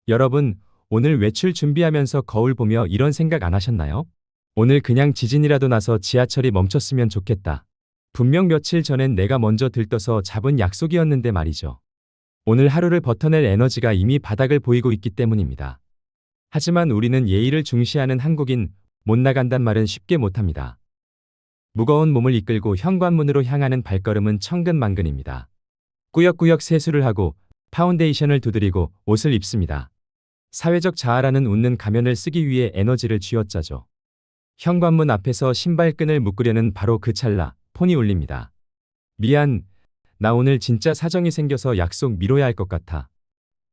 여러분, 오늘 외출 준비하면서 거울 보며 이런 생각 안 하셨나요? 오늘 그냥 지진이라도 나서 지하철이 멈췄으면 좋겠다. 분명 며칠 전엔 내가 먼저 들떠서 잡은 약속이었는데 말이죠. 오늘 하루를 버텨낼 에너지가 이미 바닥을 보이고 있기 때문입니다. 하지만 우리는 예의를 중시하는 한국인, 못 나간단 말은 쉽게 못합니다. 무거운 몸을 이끌고 현관문으로 향하는 발걸음은 천근만근입니다. 꾸역꾸역 세수를 하고 파운데이션을 두드리고 옷을 입습니다. 사회적 자아라는 웃는 가면을 쓰기 위해 에너지를 쥐어짜죠. 현관문 앞에서 신발끈을 묶으려는 바로 그 찰나 폰이 울립니다. 미안, 나 오늘 진짜 사정이 생겨서 약속 미뤄야 할 것 같아.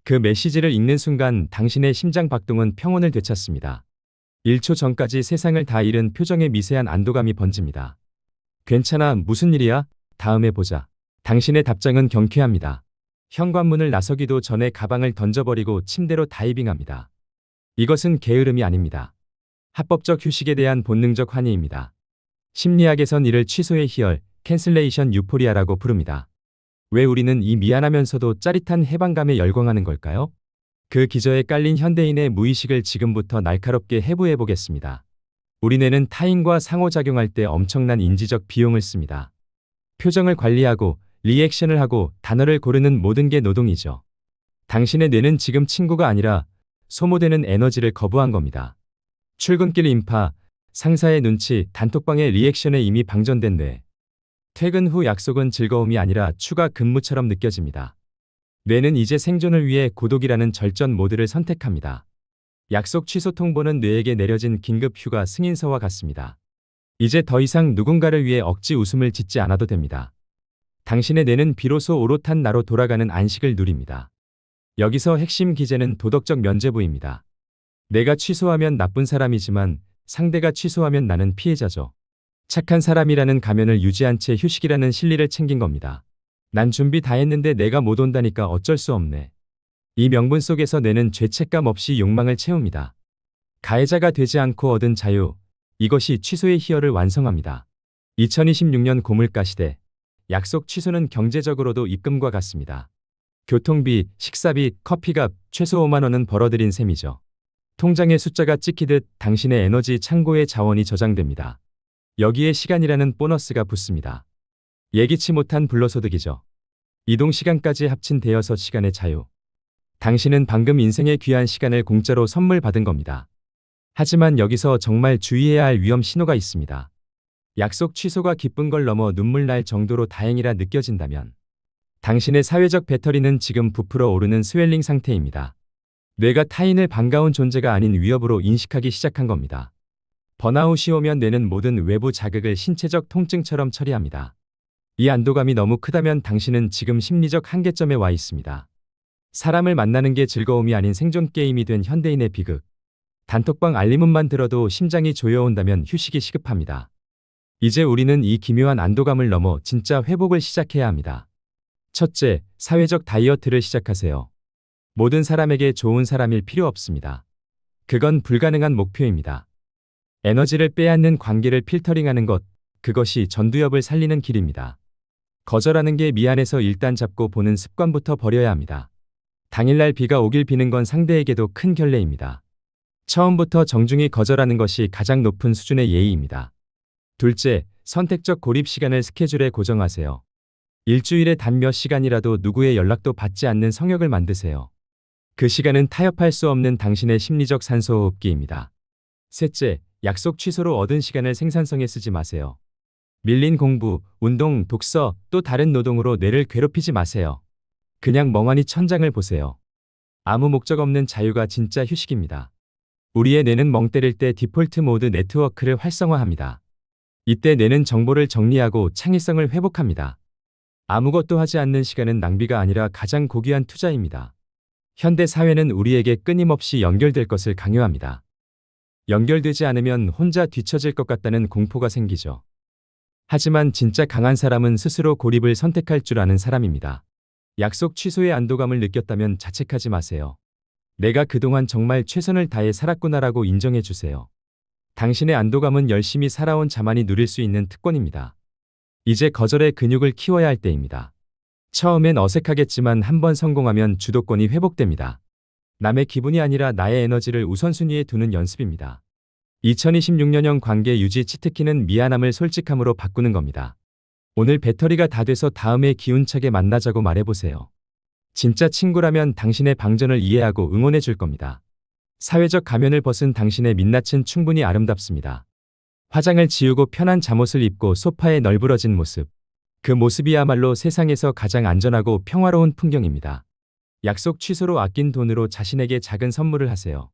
그 메시지를 읽는 순간 당신의 심장 박동은 평온을 되찾습니다. 1초 전까지 세상을 다 잃은 표정에 미세한 안도감이 번집니다. 괜찮아, 무슨 일이야? 다음에 보자. 당신의 답장은 경쾌합니다. 현관문을 나서기도 전에 가방을 던져버리고 침대로 다이빙합니다. 이것은 게으름이 아닙니다. 합법적 휴식에 대한 본능적 환희입니다. 심리학에선 이를 취소의 희열, 캔슬레이션 유포리아라고 부릅니다. 왜 우리는 이 미안하면서도 짜릿한 해방감에 열광하는 걸까요? 그 기저에 깔린 현대인의 무의식을 지금부터 날카롭게 해부해 보겠습니다. 우리 뇌는 타인과 상호작용할 때 엄청난 인지적 비용을 씁니다. 표정을 관리하고 리액션을 하고 단어를 고르는 모든 게 노동이죠. 당신의 뇌는 지금 친구가 아니라 소모되는 에너지를 거부한 겁니다. 출근길 인파, 상사의 눈치, 단톡방의 리액션에 이미 방전된 뇌. 퇴근 후 약속은 즐거움이 아니라 추가 근무처럼 느껴집니다. 뇌는 이제 생존을 위해 고독이라는 절전 모드를 선택합니다. 약속 취소 통보는 뇌에게 내려진 긴급 휴가 승인서와 같습니다. 이제 더 이상 누군가를 위해 억지 웃음을 짓지 않아도 됩니다. 당신의 뇌는 비로소 오롯한 나로 돌아가는 안식을 누립니다. 여기서 핵심 기제는 도덕적 면죄부입니다. 내가 취소하면 나쁜 사람이지만 상대가 취소하면 나는 피해자죠. 착한 사람이라는 가면을 유지한 채 휴식이라는 실리를 챙긴 겁니다. 난 준비 다 했는데 내가 못 온다니까 어쩔 수 없네. 이 명분 속에서 뇌는 죄책감 없이 욕망을 채웁니다. 가해자가 되지 않고 얻은 자유, 이것이 취소의 희열을 완성합니다. 2026년 고물가 시대. 약속 취소는 경제적으로도 입금과 같습니다. 교통비, 식사비, 커피값 최소 5만 원은 벌어들인 셈이죠. 통장의 숫자가 찍히듯 당신의 에너지 창고에 자원이 저장됩니다. 여기에 시간이라는 보너스가 붙습니다. 예기치 못한 불로소득이죠. 이동 시간까지 합친 대여섯 시간의 자유. 당신은 방금 인생의 귀한 시간을 공짜로 선물 받은 겁니다. 하지만 여기서 정말 주의해야 할 위험 신호가 있습니다. 약속 취소가 기쁜 걸 넘어 눈물 날 정도로 다행이라 느껴진다면 당신의 사회적 배터리는 지금 부풀어 오르는 스웰링 상태입니다. 뇌가 타인을 반가운 존재가 아닌 위협으로 인식하기 시작한 겁니다. 번아웃이 오면 뇌는 모든 외부 자극을 신체적 통증처럼 처리합니다. 이 안도감이 너무 크다면 당신은 지금 심리적 한계점에 와 있습니다. 사람을 만나는 게 즐거움이 아닌 생존 게임이 된 현대인의 비극. 단톡방 알림음만 들어도 심장이 조여온다면 휴식이 시급합니다. 이제 우리는 이 기묘한 안도감을 넘어 진짜 회복을 시작해야 합니다. 첫째, 사회적 다이어트를 시작하세요. 모든 사람에게 좋은 사람일 필요 없습니다. 그건 불가능한 목표입니다. 에너지를 빼앗는 관계를 필터링하는 것, 그것이 전두엽을 살리는 길입니다. 거절하는 게 미안해서 일단 잡고 보는 습관부터 버려야 합니다. 당일날 비가 오길 비는 건 상대에게도 큰 결례입니다. 처음부터 정중히 거절하는 것이 가장 높은 수준의 예의입니다. 둘째, 선택적 고립 시간을 스케줄에 고정하세요. 일주일에 단 몇 시간이라도 누구의 연락도 받지 않는 성역을 만드세요. 그 시간은 타협할 수 없는 당신의 심리적 산소호흡기입니다. 셋째, 약속 취소로 얻은 시간을 생산성에 쓰지 마세요. 밀린 공부, 운동, 독서, 또 다른 노동으로 뇌를 괴롭히지 마세요. 그냥 멍하니 천장을 보세요. 아무 목적 없는 자유가 진짜 휴식입니다. 우리의 뇌는 멍 때릴 때 디폴트 모드 네트워크를 활성화합니다. 이때 뇌는 정보를 정리하고 창의성을 회복합니다. 아무것도 하지 않는 시간은 낭비가 아니라 가장 고귀한 투자입니다. 현대 사회는 우리에게 끊임없이 연결될 것을 강요합니다. 연결되지 않으면 혼자 뒤처질 것 같다는 공포가 생기죠. 하지만 진짜 강한 사람은 스스로 고립을 선택할 줄 아는 사람입니다. 약속 취소의 안도감을 느꼈다면 자책하지 마세요. 내가 그동안 정말 최선을 다해 살았구나라고 인정해 주세요. 당신의 안도감은 열심히 살아온 자만이 누릴 수 있는 특권입니다. 이제 거절의 근육을 키워야 할 때입니다. 처음엔 어색하겠지만 한번 성공하면 주도권이 회복됩니다. 남의 기분이 아니라 나의 에너지를 우선순위에 두는 연습입니다. 2026년형 관계 유지 치트키는 미안함을 솔직함으로 바꾸는 겁니다. 오늘 배터리가 다 돼서 다음에 기운차게 만나자고 말해보세요. 진짜 친구라면 당신의 방전을 이해하고 응원해 줄 겁니다. 사회적 가면을 벗은 당신의 민낯은 충분히 아름답습니다. 화장을 지우고 편한 잠옷을 입고 소파에 널브러진 모습. 그 모습이야말로 세상에서 가장 안전하고 평화로운 풍경입니다. 약속 취소로 아낀 돈으로 자신에게 작은 선물을 하세요.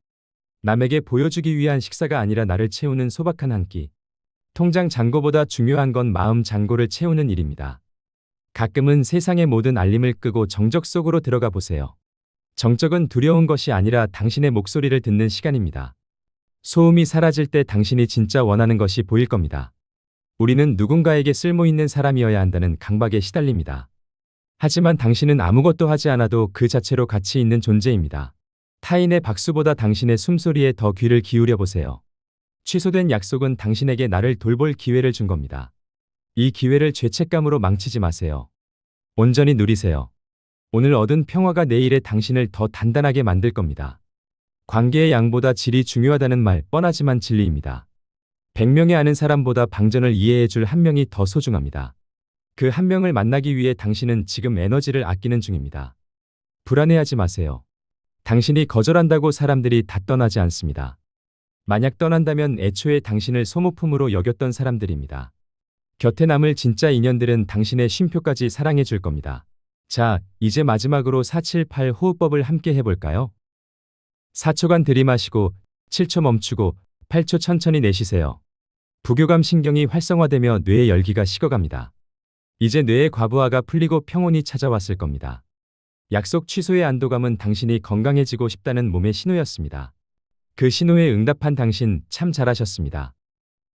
남에게 보여주기 위한 식사가 아니라 나를 채우는 소박한 한 끼. 통장 잔고보다 중요한 건 마음 잔고를 채우는 일입니다. 가끔은 세상의 모든 알림을 끄고 정적 속으로 들어가 보세요. 정적은 두려운 것이 아니라 당신의 목소리를 듣는 시간입니다. 소음이 사라질 때 당신이 진짜 원하는 것이 보일 겁니다. 우리는 누군가에게 쓸모있는 사람이어야 한다는 강박에 시달립니다. 하지만 당신은 아무것도 하지 않아도 그 자체로 가치 있는 존재입니다. 타인의 박수보다 당신의 숨소리에 더 귀를 기울여 보세요. 취소된 약속은 당신에게 나를 돌볼 기회를 준 겁니다. 이 기회를 죄책감으로 망치지 마세요. 온전히 누리세요. 오늘 얻은 평화가 내일의 당신을 더 단단하게 만들 겁니다. 관계의 양보다 질이 중요하다는 말 뻔하지만 진리입니다. 100명이 아는 사람보다 방전을 이해해 줄 한 명이 더 소중합니다. 그 한 명을 만나기 위해 당신은 지금 에너지를 아끼는 중입니다. 불안해하지 마세요. 당신이 거절한다고 사람들이 다 떠나지 않습니다. 만약 떠난다면 애초에 당신을 소모품으로 여겼던 사람들입니다. 곁에 남을 진짜 인연들은 당신의 쉼표까지 사랑해 줄 겁니다. 자, 이제 마지막으로 478 호흡법을 함께 해볼까요? 4초간 들이마시고 7초 멈추고 8초 천천히 내쉬세요. 부교감 신경이 활성화되며 뇌의 열기가 식어갑니다. 이제 뇌의 과부하가 풀리고 평온이 찾아왔을 겁니다. 약속 취소의 안도감은 당신이 건강해지고 싶다는 몸의 신호였습니다. 그 신호에 응답한 당신 참 잘하셨습니다.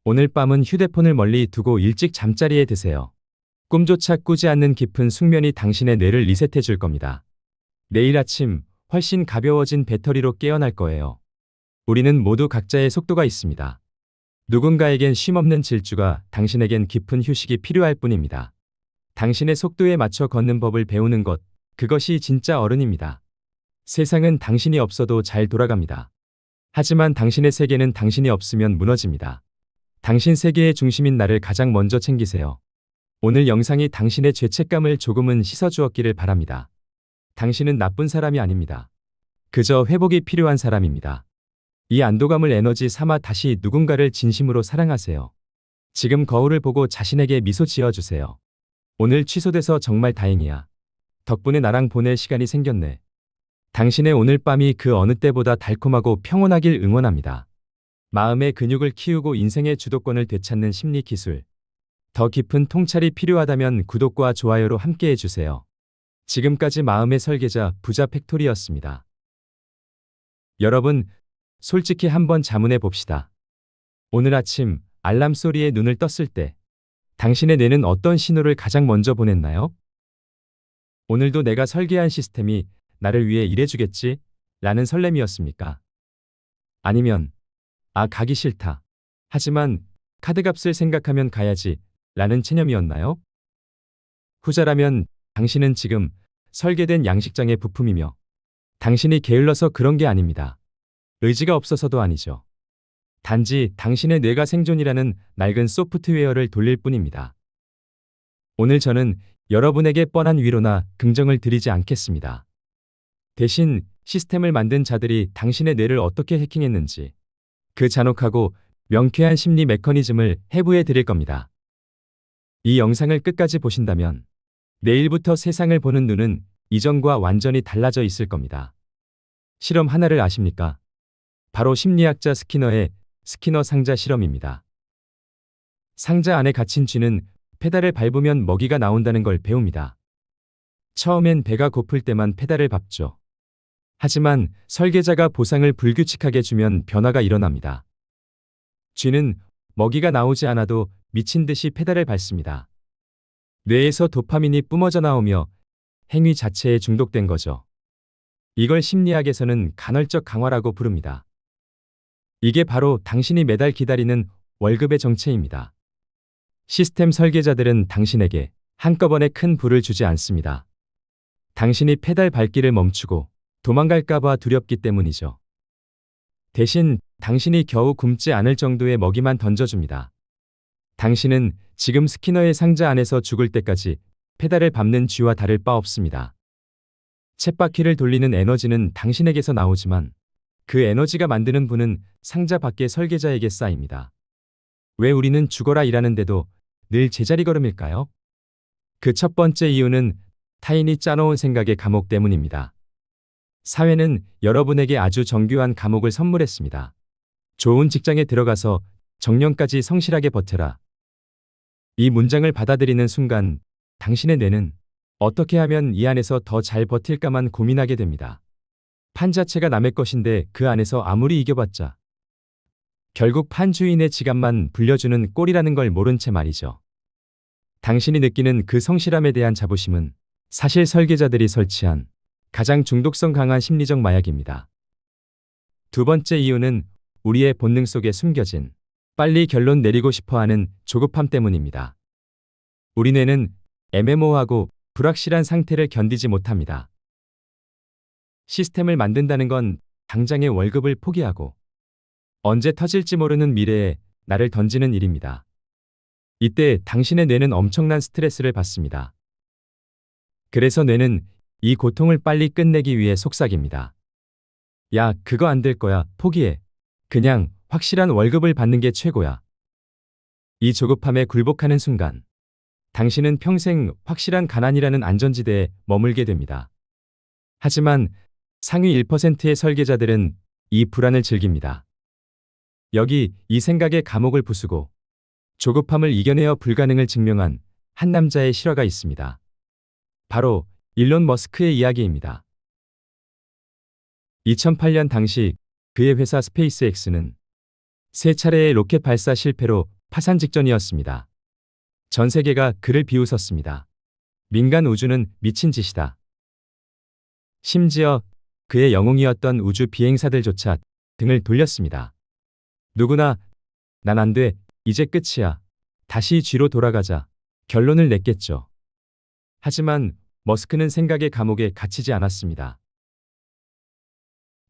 오늘 밤은 휴대폰을 멀리 두고 일찍 잠자리에 드세요. 꿈조차 꾸지 않는 깊은 숙면이 당신의 뇌를 리셋해 줄 겁니다. 내일 아침 훨씬 가벼워진 배터리로 깨어날 거예요. 우리는 모두 각자의 속도가 있습니다. 누군가에겐 쉼없는 질주가, 당신에겐 깊은 휴식이 필요할 뿐입니다. 당신의 속도에 맞춰 걷는 법을 배우는 것, 그것이 진짜 어른입니다. 세상은 당신이 없어도 잘 돌아갑니다. 하지만 당신의 세계는 당신이 없으면 무너집니다. 당신 세계의 중심인 나를 가장 먼저 챙기세요. 오늘 영상이 당신의 죄책감을 조금은 씻어주었기를 바랍니다. 당신은 나쁜 사람이 아닙니다. 그저 회복이 필요한 사람입니다. 이 안도감을 에너지 삼아 다시 누군가를 진심으로 사랑하세요. 지금 거울을 보고 자신에게 미소 지어주세요. 오늘 취소돼서 정말 다행이야. 덕분에 나랑 보낼 시간이 생겼네. 당신의 오늘 밤이 그 어느 때보다 달콤하고 평온하길 응원합니다. 마음의 근육을 키우고 인생의 주도권을 되찾는 심리 기술. 더 깊은 통찰이 필요하다면 구독과 좋아요로 함께 해주세요. 지금까지 마음의 설계자 부자 팩토리였습니다. 여러분, 솔직히 한번 자문해 봅시다. 오늘 아침 알람 소리에 눈을 떴을 때 당신의 뇌는 어떤 신호를 가장 먼저 보냈나요? 오늘도 내가 설계한 시스템이 나를 위해 일해주겠지? 라는 설렘이었습니까? 아니면 가기 싫다. 하지만 카드값을 생각하면 가야지. 라는 체념이었나요? 후자라면 당신은 지금 설계된 양식장의 부품이며 당신이 게을러서 그런 게 아닙니다. 의지가 없어서도 아니죠. 단지 당신의 뇌가 생존이라는 낡은 소프트웨어를 돌릴 뿐입니다. 오늘 저는 여러분에게 뻔한 위로나 긍정을 드리지 않겠습니다. 대신 시스템을 만든 자들이 당신의 뇌를 어떻게 해킹했는지 그 잔혹하고 명쾌한 심리 메커니즘을 해부해 드릴 겁니다. 이 영상을 끝까지 보신다면 내일부터 세상을 보는 눈은 이전과 완전히 달라져 있을 겁니다. 실험 하나를 아십니까? 바로 심리학자 스키너의 스키너 상자 실험입니다. 상자 안에 갇힌 쥐는 페달을 밟으면 먹이가 나온다는 걸 배웁니다. 처음엔 배가 고플 때만 페달을 밟죠. 하지만 설계자가 보상을 불규칙하게 주면 변화가 일어납니다. 쥐는 먹이가 나오지 않아도 미친 듯이 페달을 밟습니다. 뇌에서 도파민이 뿜어져 나오며 행위 자체에 중독된 거죠. 이걸 심리학에서는 간헐적 강화라고 부릅니다. 이게 바로 당신이 매달 기다리는 월급의 정체입니다. 시스템 설계자들은 당신에게 한꺼번에 큰 부를 주지 않습니다. 당신이 페달 밟기를 멈추고 도망갈까봐 두렵기 때문이죠. 대신 당신이 겨우 굶지 않을 정도의 먹이만 던져줍니다. 당신은 지금 스키너의 상자 안에서 죽을 때까지 페달을 밟는 쥐와 다를 바 없습니다. 쳇바퀴를 돌리는 에너지는 당신에게서 나오지만 그 에너지가 만드는 분은 상자 밖의 설계자에게 쌓입니다. 왜 우리는 죽어라 일하는데도 늘 제자리 걸음일까요? 그 첫 번째 이유는 타인이 짜놓은 생각의 감옥 때문입니다. 사회는 여러분에게 아주 정교한 감옥을 선물했습니다. 좋은 직장에 들어가서 정년까지 성실하게 버텨라. 이 문장을 받아들이는 순간 당신의 뇌는 어떻게 하면 이 안에서 더 잘 버틸까만 고민하게 됩니다. 판 자체가 남의 것인데 그 안에서 아무리 이겨봤자 결국 판 주인의 지갑만 불려주는 꼴이라는 걸 모른 채 말이죠. 당신이 느끼는 그 성실함에 대한 자부심은 사실 설계자들이 설치한 가장 중독성 강한 심리적 마약입니다. 두 번째 이유는 우리의 본능 속에 숨겨진 빨리 결론 내리고 싶어하는 조급함 때문입니다. 우리 뇌는 애매모호하고 불확실한 상태를 견디지 못합니다. 시스템을 만든다는 건 당장의 월급을 포기하고 언제 터질지 모르는 미래에 나를 던지는 일입니다. 이때 당신의 뇌는 엄청난 스트레스를 받습니다. 그래서 뇌는 이 고통을 빨리 끝내기 위해 속삭입니다. 야, 그거 안 될 거야. 포기해. 그냥 확실한 월급을 받는 게 최고야. 이 조급함에 굴복하는 순간 당신은 평생 확실한 가난이라는 안전지대에 머물게 됩니다. 하지만 상위 1%의 설계자들은 이 불안을 즐깁니다. 여기 이 생각의 감옥을 부수고 조급함을 이겨내어 불가능을 증명한 한 남자의 실화가 있습니다. 바로 일론 머스크의 이야기입니다. 2008년 당시 그의 회사 스페이스X는 세 차례의 로켓 발사 실패로 파산 직전이었습니다. 전 세계가 그를 비웃었습니다. 민간 우주는 미친 짓이다. 심지어 그의 영웅이었던 우주 비행사들조차 등을 돌렸습니다. 누구나 난 안 돼, 이제 끝이야, 다시 뒤로 돌아가자 결론을 냈겠죠. 하지만 머스크는 생각의 감옥에 갇히지 않았습니다.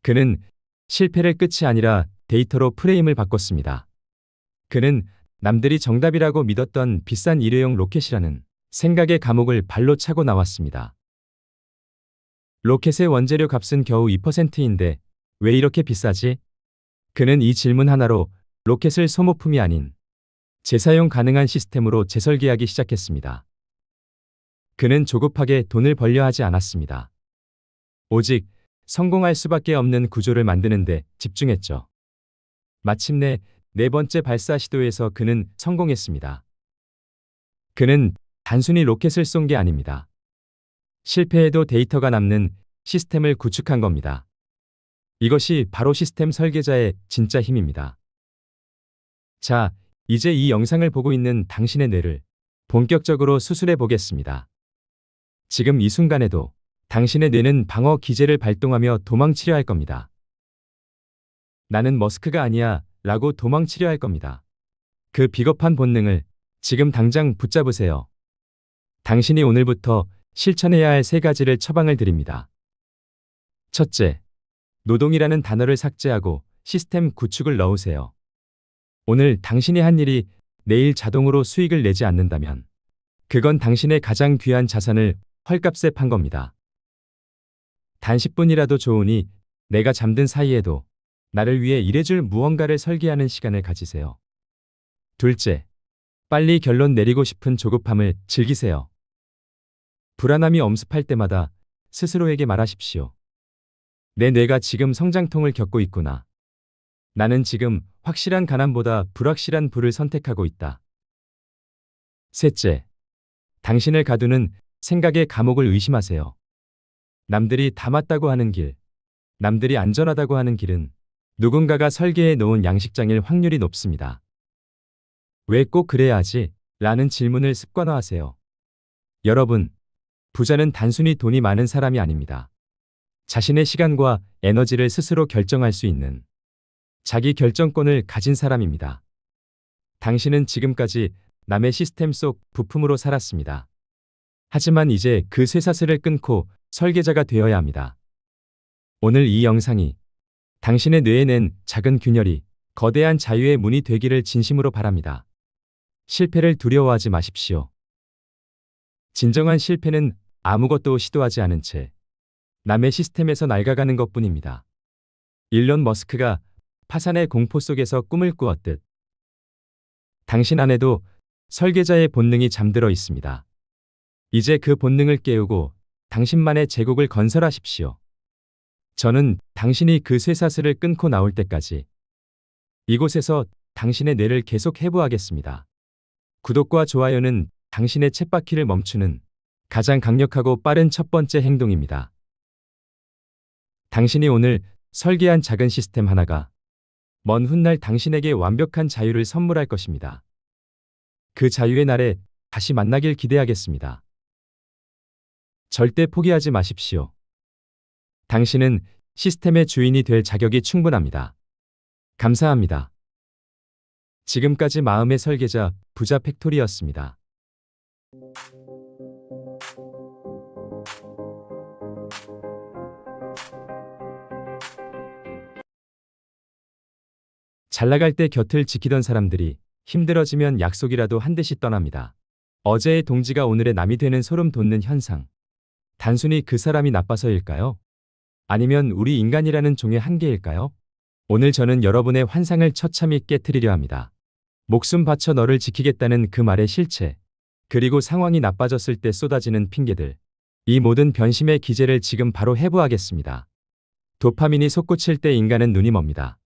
그는 실패를 끝이 아니라 데이터로 프레임을 바꿨습니다. 그는 남들이 정답이라고 믿었던 비싼 일회용 로켓이라는 생각의 감옥을 발로 차고 나왔습니다. 로켓의 원재료 값은 겨우 2%인데 왜 이렇게 비싸지? 그는 이 질문 하나로 로켓을 소모품이 아닌 재사용 가능한 시스템으로 재설계하기 시작했습니다. 그는 조급하게 돈을 벌려 하지 않았습니다. 오직 성공할 수밖에 없는 구조를 만드는 데 집중했죠. 마침내 네 번째 발사 시도에서 그는 성공했습니다. 그는 단순히 로켓을 쏜 게 아닙니다. 실패해도 데이터가 남는 시스템을 구축한 겁니다. 이것이 바로 시스템 설계자의 진짜 힘입니다. 자, 이제 이 영상을 보고 있는 당신의 뇌를 본격적으로 수술해 보겠습니다. 지금 이 순간에도 당신의 뇌는 방어 기제를 발동하며 도망치려 할 겁니다. 나는 머스크가 아니야 라고 도망치려 할 겁니다. 그 비겁한 본능을 지금 당장 붙잡으세요. 당신이 오늘부터 실천해야 할 세 가지를 처방을 드립니다. 첫째, 노동이라는 단어를 삭제하고 시스템 구축을 넣으세요. 오늘 당신이 한 일이 내일 자동으로 수익을 내지 않는다면 그건 당신의 가장 귀한 자산을 헐값에 판 겁니다. 단 10분이라도 좋으니 내가 잠든 사이에도 나를 위해 일해줄 무언가를 설계하는 시간을 가지세요. 둘째, 빨리 결론 내리고 싶은 조급함을 즐기세요. 불안함이 엄습할 때마다 스스로에게 말하십시오. 내 뇌가 지금 성장통을 겪고 있구나. 나는 지금 확실한 가난보다 불확실한 부를 선택하고 있다. 셋째, 당신을 가두는 생각의 감옥을 의심하세요. 남들이 다 맞다고 하는 길, 남들이 안전하다고 하는 길은 누군가가 설계해 놓은 양식장일 확률이 높습니다. 왜 꼭 그래야 하지? 라는 질문을 습관화하세요. 여러분, 부자는 단순히 돈이 많은 사람이 아닙니다. 자신의 시간과 에너지를 스스로 결정할 수 있는 자기 결정권을 가진 사람입니다. 당신은 지금까지 남의 시스템 속 부품으로 살았습니다. 하지만 이제 그 쇠사슬을 끊고 설계자가 되어야 합니다. 오늘 이 영상이 당신의 뇌에 낸 작은 균열이 거대한 자유의 문이 되기를 진심으로 바랍니다. 실패를 두려워하지 마십시오. 진정한 실패는 아무것도 시도하지 않은 채 남의 시스템에서 낡아가는 것뿐입니다. 일론 머스크가 파산의 공포 속에서 꿈을 꾸었듯 당신 안에도 설계자의 본능이 잠들어 있습니다. 이제 그 본능을 깨우고 당신만의 제국을 건설하십시오. 저는 당신이 그 쇠사슬을 끊고 나올 때까지 이곳에서 당신의 뇌를 계속 해부하겠습니다. 구독과 좋아요는 당신의 쳇바퀴를 멈추는 가장 강력하고 빠른 첫 번째 행동입니다. 당신이 오늘 설계한 작은 시스템 하나가 먼 훗날 당신에게 완벽한 자유를 선물할 것입니다. 그 자유의 날에 다시 만나길 기대하겠습니다. 절대 포기하지 마십시오. 당신은 시스템의 주인이 될 자격이 충분합니다. 감사합니다. 지금까지 마음의 설계자 부자 팩토리였습니다. 잘 나갈 때 곁을 지키던 사람들이 힘들어지면 약속이라도 한 듯이 떠납니다. 어제의 동지가 오늘의 남이 되는 소름 돋는 현상. 단순히 그 사람이 나빠서일까요? 아니면 우리 인간이라는 종의 한계일까요? 오늘 저는 여러분의 환상을 처참히 깨트리려 합니다. 목숨 바쳐 너를 지키겠다는 그 말의 실체, 그리고 상황이 나빠졌을 때 쏟아지는 핑계들. 이 모든 변심의 기제를 지금 바로 해부하겠습니다. 도파민이 솟구칠 때 인간은 눈이 멉니다.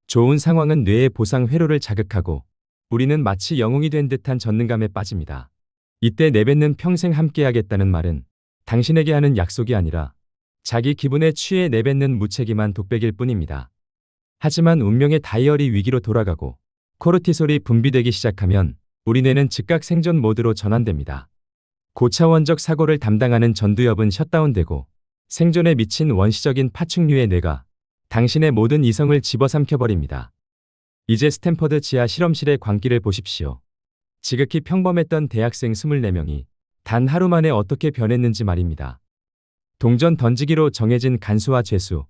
좋은 상황은 뇌의 보상 회로를 자극하고 우리는 마치 영웅이 된 듯한 전능감에 빠집니다. 이때 내뱉는 평생 함께하겠다는 말은 당신에게 하는 약속이 아니라 자기 기분에 취해 내뱉는 무책임한 독백일 뿐입니다. 하지만 운명의 다이어리 위기로 돌아가고 코르티솔이 분비되기 시작하면 우리 뇌는 즉각 생존 모드로 전환됩니다. 고차원적 사고를 담당하는 전두엽은 셧다운되고 생존에 미친 원시적인 파충류의 뇌가 당신의 모든 이성을 집어삼켜버립니다. 이제 스탠퍼드 지하 실험실의 광기를 보십시오. 지극히 평범했던 대학생 24명이 단 하루 만에 어떻게 변했는지 말입니다. 동전 던지기로 정해진 간수와 죄수.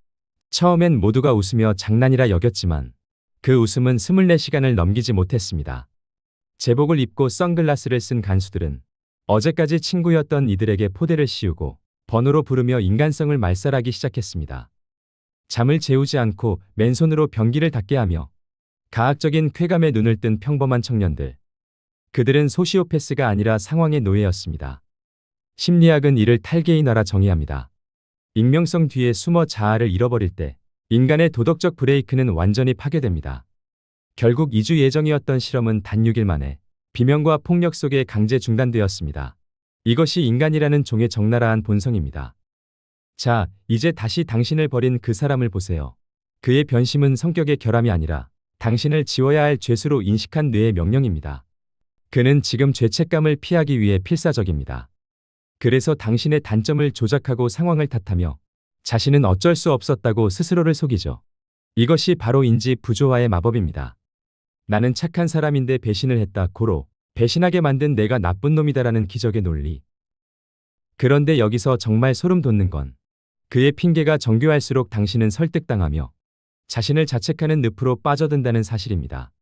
처음엔 모두가 웃으며 장난이라 여겼지만 그 웃음은 24시간을 넘기지 못했습니다. 제복을 입고 선글라스를 쓴 간수들은 어제까지 친구였던 이들에게 포대를 씌우고 번호로 부르며 인간성을 말살하기 시작했습니다. 잠을 재우지 않고 맨손으로 변기를 닦게 하며 가학적인 쾌감에 눈을 뜬 평범한 청년들. 그들은 소시오패스가 아니라 상황의 노예였습니다. 심리학은 이를 탈계인화라 정의합니다. 익명성 뒤에 숨어 자아를 잃어버릴 때 인간의 도덕적 브레이크는 완전히 파괴됩니다. 결국 2주 예정이었던 실험은 단 6일 만에 비명과 폭력 속에 강제 중단되었습니다. 이것이 인간이라는 종의 적나라한 본성입니다. 자, 이제 다시 당신을 버린 그 사람을 보세요. 그의 변심은 성격의 결함이 아니라 당신을 지워야 할 죄수로 인식한 뇌의 명령입니다. 그는 지금 죄책감을 피하기 위해 필사적입니다. 그래서 당신의 단점을 조작하고 상황을 탓하며 자신은 어쩔 수 없었다고 스스로를 속이죠. 이것이 바로 인지 부조화의 마법입니다. 나는 착한 사람인데 배신을 했다 고로 배신하게 만든 내가 나쁜 놈이다라는 기적의 논리. 그런데 여기서 정말 소름 돋는 건 그의 핑계가 정교할수록 당신은 설득당하며 자신을 자책하는 늪으로 빠져든다는 사실입니다.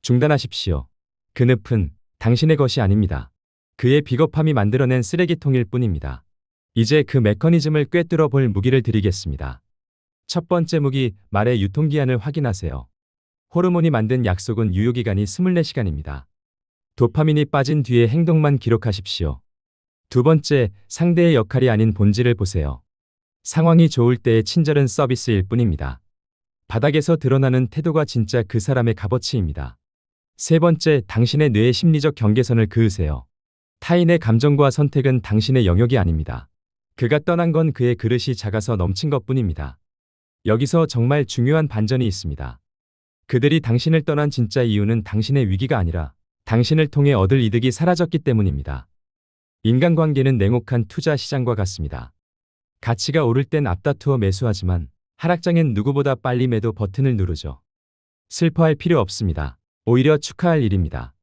중단하십시오. 그 늪은 당신의 것이 아닙니다. 그의 비겁함이 만들어낸 쓰레기통일 뿐입니다. 이제 그 메커니즘을 꿰뚫어 볼 무기를 드리겠습니다. 첫 번째 무기, 말의 유통기한을 확인하세요. 호르몬이 만든 약속은 유효기간이 24시간입니다. 도파민이 빠진 뒤에 행동만 기록하십시오. 두 번째, 상대의 역할이 아닌 본질을 보세요. 상황이 좋을 때의 친절은 서비스일 뿐입니다. 바닥에서 드러나는 태도가 진짜 그 사람의 값어치입니다. 세 번째, 당신의 뇌의 심리적 경계선을 그으세요. 타인의 감정과 선택은 당신의 영역이 아닙니다. 그가 떠난 건 그의 그릇이 작아서 넘친 것뿐입니다. 여기서 정말 중요한 반전이 있습니다. 그들이 당신을 떠난 진짜 이유는 당신의 위기가 아니라 당신을 통해 얻을 이득이 사라졌기 때문입니다. 인간관계는 냉혹한 투자 시장과 같습니다. 가치가 오를 땐 앞다투어 매수하지만 하락장엔 누구보다 빨리 매도 버튼을 누르죠. 슬퍼할 필요 없습니다. 오히려 축하할 일입니다.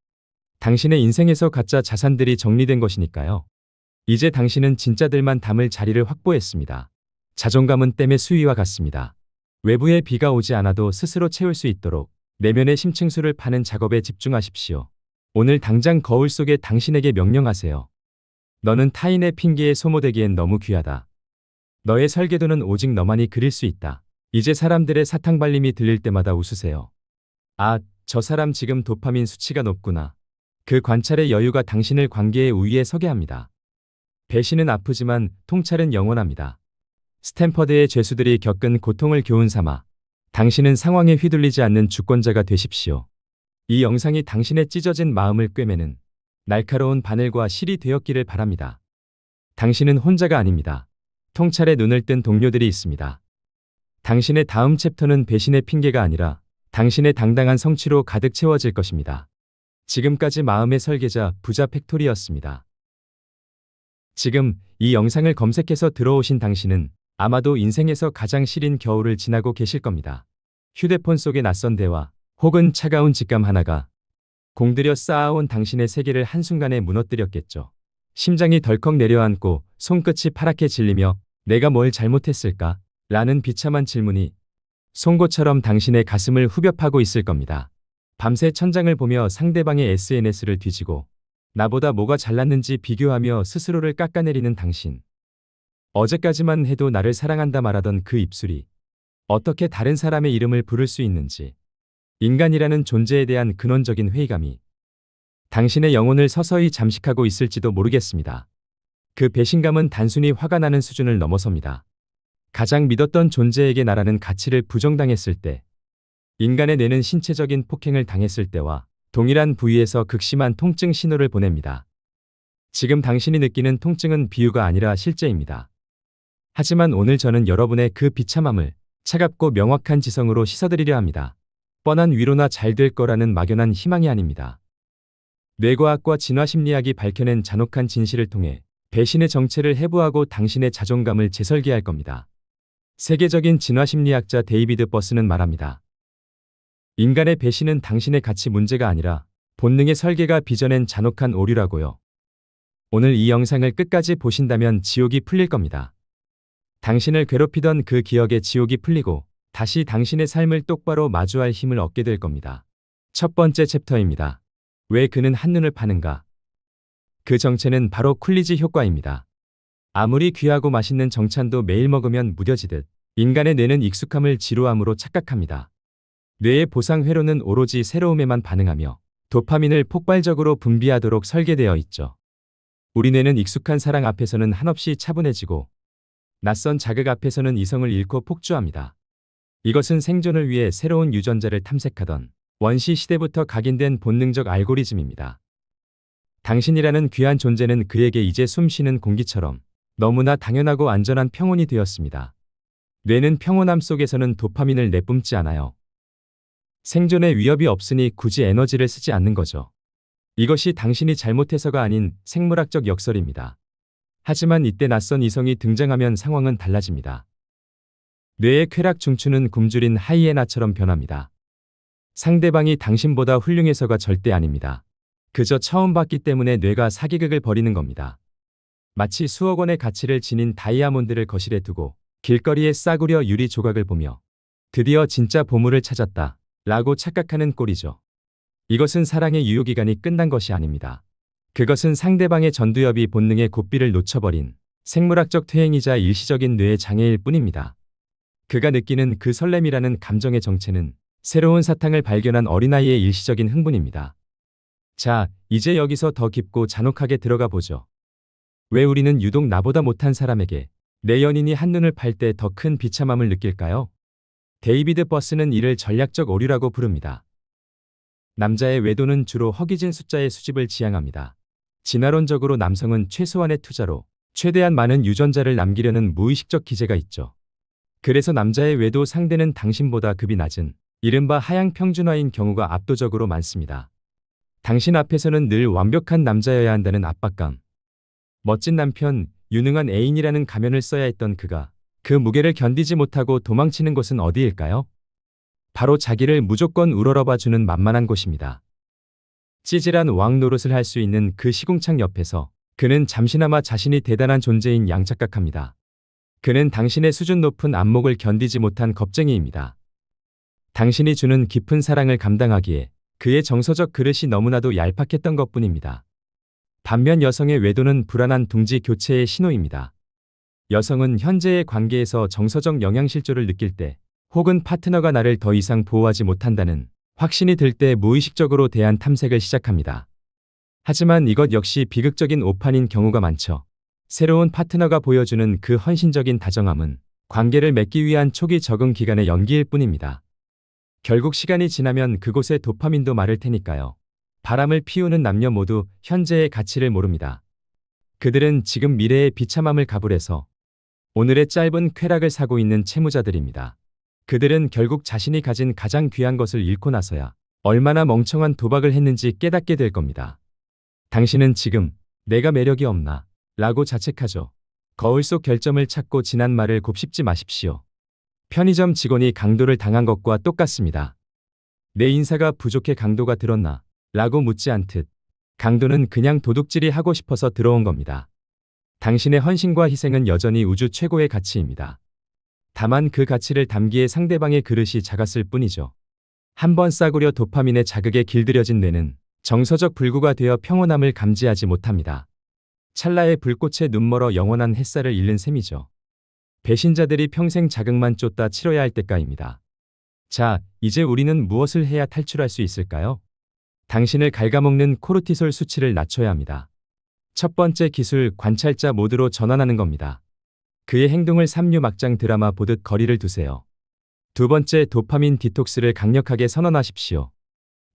당신의 인생에서 가짜 자산들이 정리된 것이니까요. 이제 당신은 진짜들만 담을 자리를 확보했습니다. 자존감은 댐의 수위와 같습니다. 외부에 비가 오지 않아도 스스로 채울 수 있도록 내면의 심층수를 파는 작업에 집중하십시오. 오늘 당장 거울 속에 당신에게 명령하세요. 너는 타인의 핑계에 소모되기엔 너무 귀하다. 너의 설계도는 오직 너만이 그릴 수 있다. 이제 사람들의 사탕발림이 들릴 때마다 웃으세요. 아, 저 사람 지금 도파민 수치가 높구나. 그 관찰의 여유가 당신을 관계의 우위에 서게 합니다. 배신은 아프지만 통찰은 영원합니다. 스탠퍼드의 죄수들이 겪은 고통을 교훈 삼아 당신은 상황에 휘둘리지 않는 주권자가 되십시오. 이 영상이 당신의 찢어진 마음을 꿰매는 날카로운 바늘과 실이 되었기를 바랍니다. 당신은 혼자가 아닙니다. 통찰에 눈을 뜬 동료들이 있습니다. 당신의 다음 챕터는 배신의 핑계가 아니라 당신의 당당한 성취로 가득 채워질 것입니다. 지금까지 마음의 설계자 부자 팩토리였습니다. 지금 이 영상을 검색해서 들어오신 당신은 아마도 인생에서 가장 시린 겨울을 지나고 계실 겁니다. 휴대폰 속의 낯선 대화 혹은 차가운 직감 하나가 공들여 쌓아온 당신의 세계를 한순간에 무너뜨렸겠죠. 심장이 덜컥 내려앉고 손끝이 파랗게 질리며 내가 뭘 잘못했을까? 라는 비참한 질문이 송곳처럼 당신의 가슴을 후벼 파고 있을 겁니다. 밤새 천장을 보며 상대방의 SNS를 뒤지고 나보다 뭐가 잘났는지 비교하며 스스로를 깎아내리는 당신. 어제까지만 해도 나를 사랑한다 말하던 그 입술이 어떻게 다른 사람의 이름을 부를 수 있는지. 인간이라는 존재에 대한 근원적인 회의감이 당신의 영혼을 서서히 잠식하고 있을지도 모르겠습니다. 그 배신감은 단순히 화가 나는 수준을 넘어섭니다. 가장 믿었던 존재에게 나라는 가치를 부정당했을 때, 인간의 뇌는 신체적인 폭행을 당했을 때와 동일한 부위에서 극심한 통증 신호를 보냅니다. 지금 당신이 느끼는 통증은 비유가 아니라 실제입니다. 하지만 오늘 저는 여러분의 그 비참함을 차갑고 명확한 지성으로 씻어드리려 합니다. 뻔한 위로나 잘 될 거라는 막연한 희망이 아닙니다. 뇌과학과 진화심리학이 밝혀낸 잔혹한 진실을 통해 배신의 정체를 해부하고 당신의 자존감을 재설계할 겁니다. 세계적인 진화심리학자 데이비드 버스는 말합니다. 인간의 배신은 당신의 가치 문제가 아니라 본능의 설계가 빚어낸 잔혹한 오류라고요. 오늘 이 영상을 끝까지 보신다면 지옥이 풀릴 겁니다. 당신을 괴롭히던 그 기억의 지옥이 풀리고 다시 당신의 삶을 똑바로 마주할 힘을 얻게 될 겁니다. 첫 번째 챕터입니다. 왜 그는 한눈을 파는가? 그 정체는 바로 쿨리지 효과입니다. 아무리 귀하고 맛있는 정찬도 매일 먹으면 무뎌지듯 인간의 뇌는 익숙함을 지루함으로 착각합니다. 뇌의 보상 회로는 오로지 새로움에만 반응하며 도파민을 폭발적으로 분비하도록 설계되어 있죠. 우리 뇌는 익숙한 사랑 앞에서는 한없이 차분해지고 낯선 자극 앞에서는 이성을 잃고 폭주합니다. 이것은 생존을 위해 새로운 유전자를 탐색하던 원시 시대부터 각인된 본능적 알고리즘입니다. 당신이라는 귀한 존재는 그에게 이제 숨쉬는 공기처럼 너무나 당연하고 안전한 평온이 되었습니다. 뇌는 평온함 속에서는 도파민을 내뿜지 않아요. 생존에 위협이 없으니 굳이 에너지를 쓰지 않는 거죠. 이것이 당신이 잘못해서가 아닌 생물학적 역설입니다. 하지만 이때 낯선 이성이 등장하면 상황은 달라집니다. 뇌의 쾌락 중추는 굶주린 하이에나처럼 변합니다. 상대방이 당신보다 훌륭해서가 절대 아닙니다. 그저 처음 봤기 때문에 뇌가 사기극을 벌이는 겁니다. 마치 수억 원의 가치를 지닌 다이아몬드를 거실에 두고 길거리에 싸구려 유리 조각을 보며 드디어 진짜 보물을 찾았다 라고 착각하는 꼴이죠. 이것은 사랑의 유효기간이 끝난 것이 아닙니다. 그것은 상대방의 전두엽이 본능의 고삐를 놓쳐버린 생물학적 퇴행이자 일시적인 뇌의 장애일 뿐입니다. 그가 느끼는 그 설렘이라는 감정의 정체는 새로운 사탕을 발견한 어린아이의 일시적인 흥분입니다. 자, 이제 여기서 더 깊고 잔혹하게 들어가 보죠. 왜 우리는 유독 나보다 못한 사람에게 내 연인이 한눈을 팔 때 더 큰 비참함을 느낄까요? 데이비드 버스는 이를 전략적 오류라고 부릅니다. 남자의 외도는 주로 허기진 숫자의 수집을 지향합니다. 진화론적으로 남성은 최소한의 투자로 최대한 많은 유전자를 남기려는 무의식적 기제가 있죠. 그래서 남자의 외도 상대는 당신보다 급이 낮은 이른바 하향 평준화인 경우가 압도적으로 많습니다. 당신 앞에서는 늘 완벽한 남자여야 한다는 압박감. 멋진 남편, 유능한 애인이라는 가면을 써야 했던 그가 그 무게를 견디지 못하고 도망치는 곳은 어디일까요? 바로 자기를 무조건 우러러봐주는 만만한 곳입니다. 찌질한 왕 노릇을 할 수 있는 그 시궁창 옆에서 그는 잠시나마 자신이 대단한 존재인 양 착각합니다. 그는 당신의 수준 높은 안목을 견디지 못한 겁쟁이입니다. 당신이 주는 깊은 사랑을 감당하기에 그의 정서적 그릇이 너무나도 얄팍했던 것뿐입니다. 반면 여성의 외도는 불안한 둥지 교체의 신호입니다. 여성은 현재의 관계에서 정서적 영양실조를 느낄 때 혹은 파트너가 나를 더 이상 보호하지 못한다는 확신이 들 때 무의식적으로 대한 탐색을 시작합니다. 하지만 이것 역시 비극적인 오판인 경우가 많죠. 새로운 파트너가 보여주는 그 헌신적인 다정함은 관계를 맺기 위한 초기 적응 기간의 연기일 뿐입니다. 결국 시간이 지나면 그곳에 도파민도 마를 테니까요. 바람을 피우는 남녀 모두 현재의 가치를 모릅니다. 그들은 지금 미래의 비참함을 가불해서 오늘의 짧은 쾌락을 사고 있는 채무자들입니다. 그들은 결국 자신이 가진 가장 귀한 것을 잃고 나서야 얼마나 멍청한 도박을 했는지 깨닫게 될 겁니다. 당신은 지금 내가 매력이 없나? 라고 자책하죠. 거울 속 결점을 찾고 지난 말을 곱씹지 마십시오. 편의점 직원이 강도를 당한 것과 똑같습니다. 내 인사가 부족해 강도가 들었나? 라고 묻지 않듯 강도는 그냥 도둑질이 하고 싶어서 들어온 겁니다. 당신의 헌신과 희생은 여전히 우주 최고의 가치입니다. 다만 그 가치를 담기에 상대방의 그릇이 작았을 뿐이죠. 한번 싸구려 도파민의 자극에 길들여진 뇌는 정서적 불구가 되어 평온함을 감지하지 못합니다. 찰나의 불꽃에 눈멀어 영원한 햇살을 잃는 셈이죠. 배신자들이 평생 자극만 쫓다 치러야 할 때까입니다. 자, 이제 우리는 무엇을 해야 탈출할 수 있을까요? 당신을 갉아먹는 코르티솔 수치를 낮춰야 합니다. 첫 번째 기술, 관찰자 모드로 전환하는 겁니다. 그의 행동을 삼류 막장 드라마 보듯 거리를 두세요. 두 번째, 도파민 디톡스를 강력하게 선언하십시오.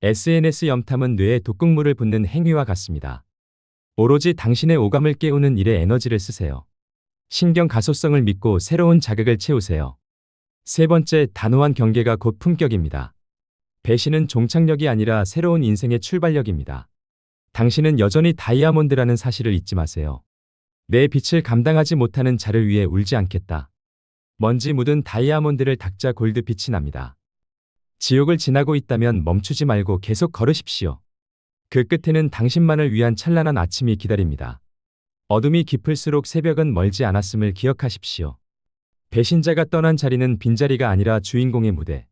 SNS 염탐은 뇌에 독극물을 붓는 행위와 같습니다. 오로지 당신의 오감을 깨우는 일에 에너지를 쓰세요. 신경 가소성을 믿고 새로운 자극을 채우세요. 세 번째, 단호한 경계가 곧 품격입니다. 배신은 종착역이 아니라 새로운 인생의 출발역입니다. 당신은 여전히 다이아몬드라는 사실을 잊지 마세요. 내 빛을 감당하지 못하는 자를 위해 울지 않겠다. 먼지 묻은 다이아몬드를 닦자 골드빛이 납니다. 지옥을 지나고 있다면 멈추지 말고 계속 걸으십시오. 그 끝에는 당신만을 위한 찬란한 아침이 기다립니다. 어둠이 깊을수록 새벽은 멀지 않았음을 기억하십시오. 배신자가 떠난 자리는 빈자리가 아니라 주인공의 무대.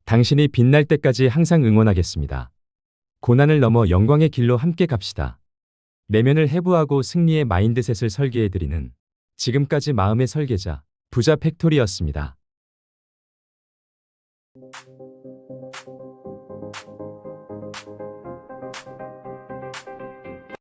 당신이 빛날 때까지 항상 응원하겠습니다. 고난을 넘어 영광의 길로 함께 갑시다. 내면을 해부하고 승리의 마인드셋을 설계해드리는 지금까지 마음의 설계자, 부자 팩토리였습니다.